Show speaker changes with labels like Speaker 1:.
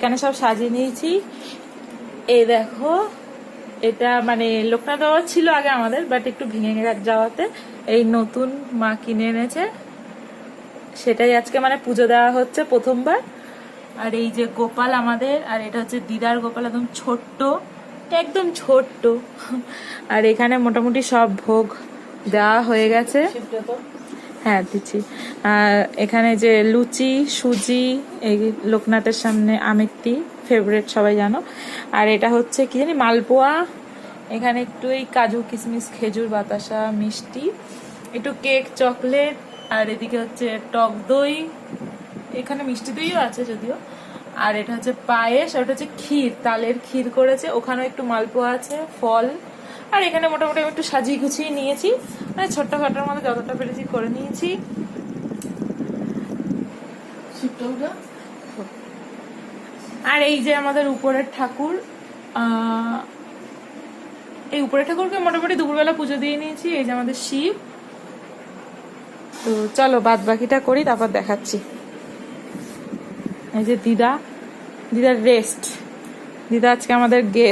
Speaker 1: এখানে সব সাজিয়ে নিয়েছি। এই দেখো, এটা মানে লোকনাথ বাবা ছিল আগে আমাদের, বাট একটু ভেঙে যাওয়াতে এই নতুন মা কিনে এনেছে, সেটাই আজকে মানে পুজো দেওয়া হচ্ছে প্রথমবার। আর এই যে গোপাল আমাদের, আর এটা হচ্ছে দিদার গোপাল, একদম ছোট্ট, একদম ছোট্ট। আর এখানে মোটামুটি সব ভোগ দেওয়া হয়ে গেছে। হ্যাঁ দিচ্ছি। আর এখানে যে লুচি, সুজি, এই লোকনাথের সামনে আমেরটি ফেভারিট, সবাই জানো। আর এটা হচ্ছে কি জানি মালপোয়া, এখানে একটু এই কাজু কিশমিশ খেজুর বাতাসা মিষ্টি, একটু কেক চকলেট, আর এদিকে হচ্ছে টক দই, এখানে মিষ্টি দইও আছে যদিও। আর এটা হচ্ছে পায়েস, আর ওটা হচ্ছে ক্ষীর, তালের ক্ষীর করেছে, ওখানেও একটু মালপোয়া আছে, ফল। আর এখানে মোটামুটি আমি একটু সাজিয়ে গুছিয়ে নিয়েছি, মানে ছোট্টখাটোর মধ্যে যতটা পেরেছি করে নিয়েছি। আর এই যে আমাদের উপরের ঠাকুর, এই উপরের ঠাকুরকে মোটামুটি দুপুরবেলা পুজো দিয়ে নিয়েছি। এই যে আমাদের শিব। তো চলো বাদ বাকিটা করি, তারপর দেখাচ্ছি। এই যে দিদার রেস্ট, দিদা আজকে আমাদের গেস্ট।